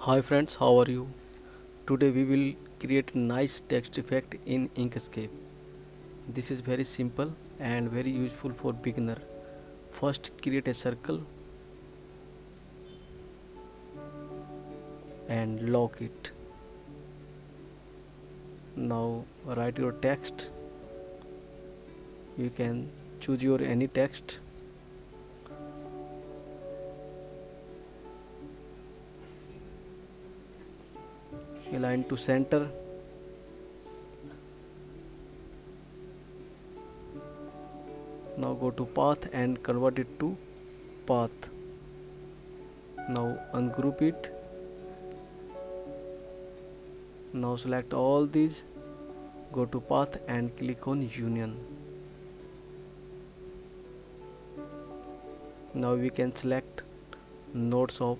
Hi friends, how are you? Today we will create a nice text effect in Inkscape. This is very simple and very useful for beginner. First create a circle and lock it. Now write your text. You can choose your any text. Align to center. Now go to path and convert it to path. Now ungroup it. Now select all these. Go to path and click on union. Now we can select nodes of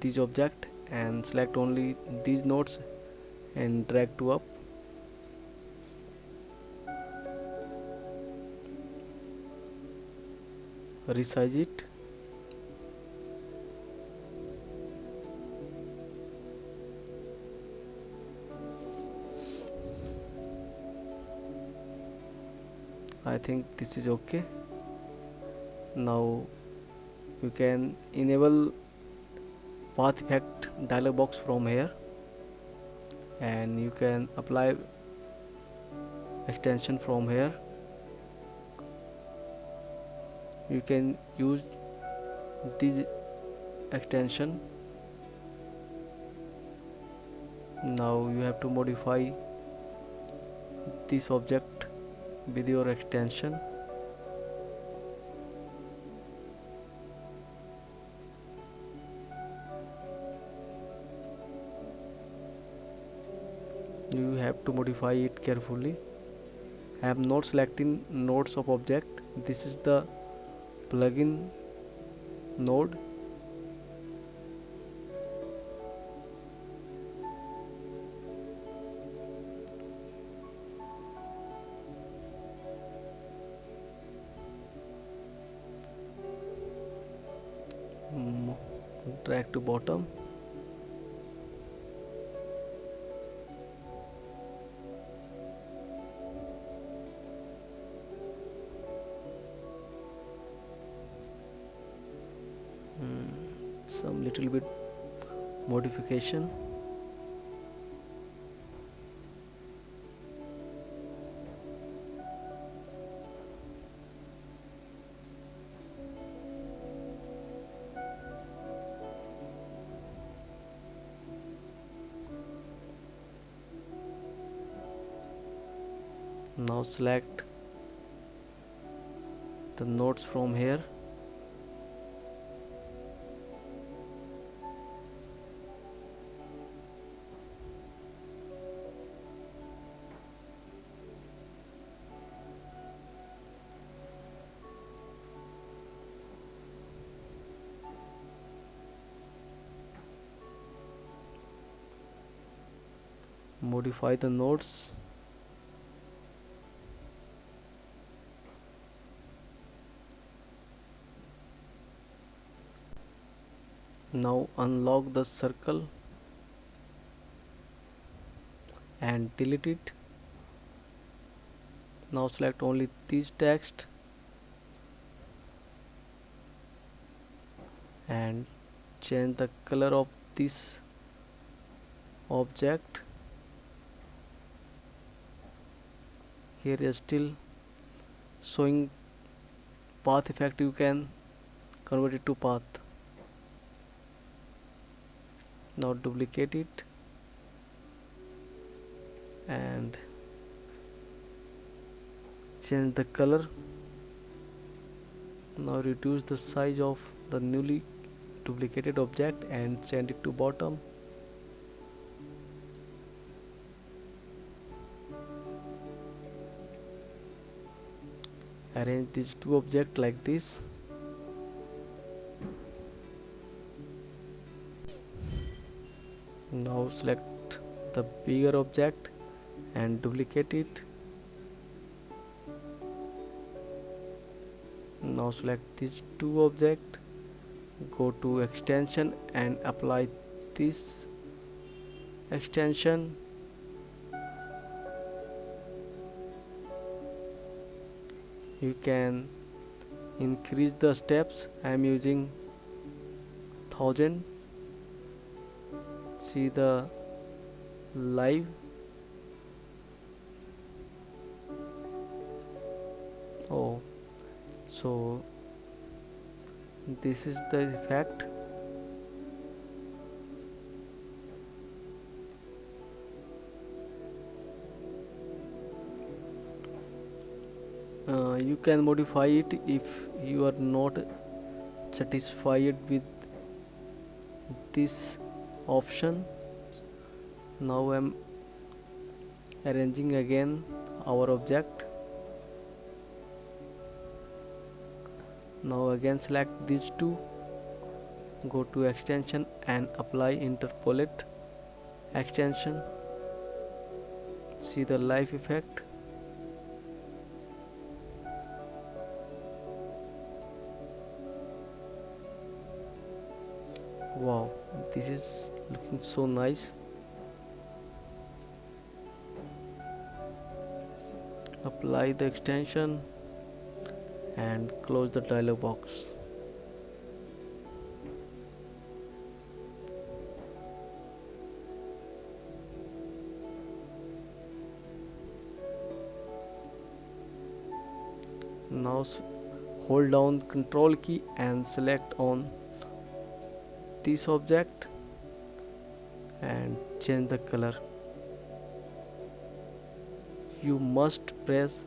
this object and select only these nodes and drag to up. Resize it. I think this is okay. Now you can enable path effect dialog box from here, and you can apply extension from here. You can use this extension. Now you have to modify this object with your extension. You have to modify it carefully. I am not selecting nodes of object. This is the plugin node. Mm, Drag to bottom. Some little bit modification. Now select the nodes from here. Modify the nodes. Now unlock the circle and delete it. Now select only this text and change the color of this object. Here is still showing path effect. You can convert it to path. Now duplicate it and change the color. Now reduce the size of the newly duplicated object and send it to bottom. Arrange these two objects like this. Now select the bigger object and duplicate it. Now select these two objects, go to extension and apply this extension. You can increase the steps. I am using 1000. See the live. Oh, so this is the effect. You can modify it if you are not satisfied with this option. Now I'm arranging again our object. Now again select these two, go to extension and apply interpolate extension. See the life effect. Wow, this is looking so nice. Apply the extension and close the dialog box. Now hold down Ctrl key and select on this object and change the color. You must press,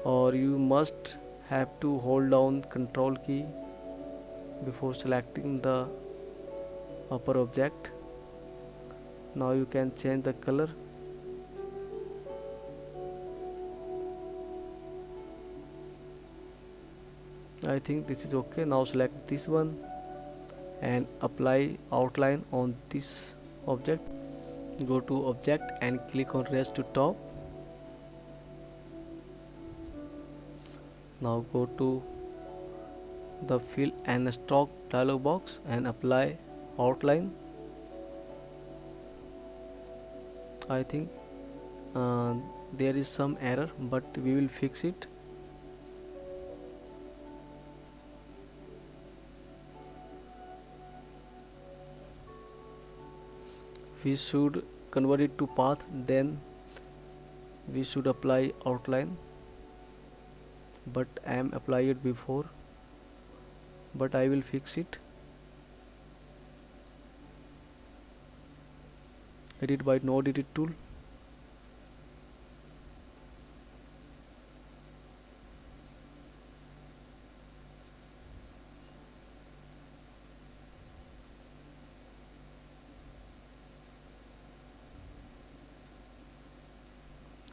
or you must have to hold down Ctrl key before selecting the upper object. Now you can change the color. I think this is okay. Now select this one and apply outline on this object. Go to object and click on raise to top. Now go to the fill and stroke dialog box and apply outline. I think there is some error, but we will fix it. We should convert it to path, then we should apply outline, but I am applied it before, but I will fix it. Edit by node edit tool.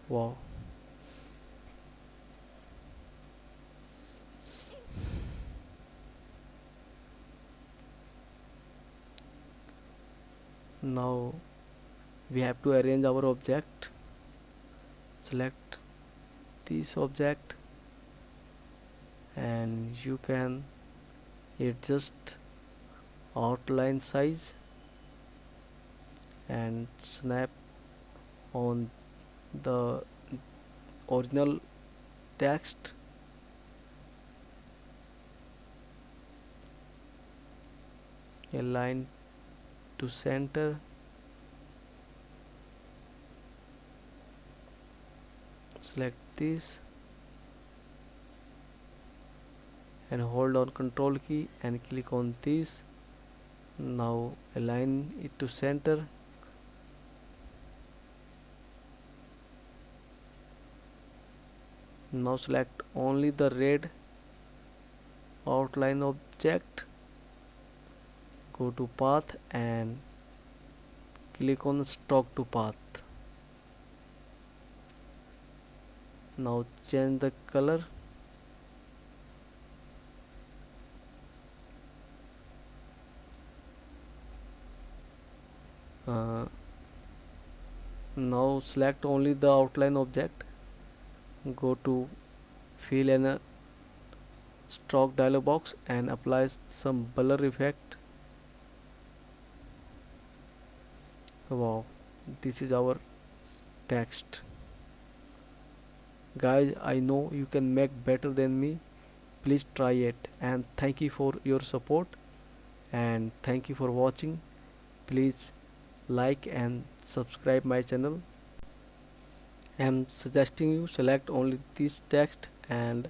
Wow. Now we have to arrange our object. Select this object and you can adjust outline size and snap on the original text. Align to center. Select this and hold on Ctrl key and click on this. Now align it to center. Now select only the red outline object. Go to path and click on stroke to path. Now change the color. Now select only the outline object. Go to fill and stroke dialog box and apply some blur effect. Wow, this is our text. Guys, I know you can make better than me. Please try it, and thank you for your support, and thank you for watching. Please like and subscribe my channel. I am suggesting you select only this text and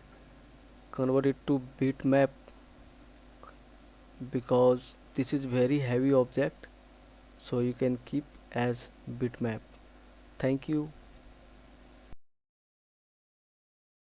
convert it to bitmap, because this is very heavy object, so you can keep as bitmap. Thank you.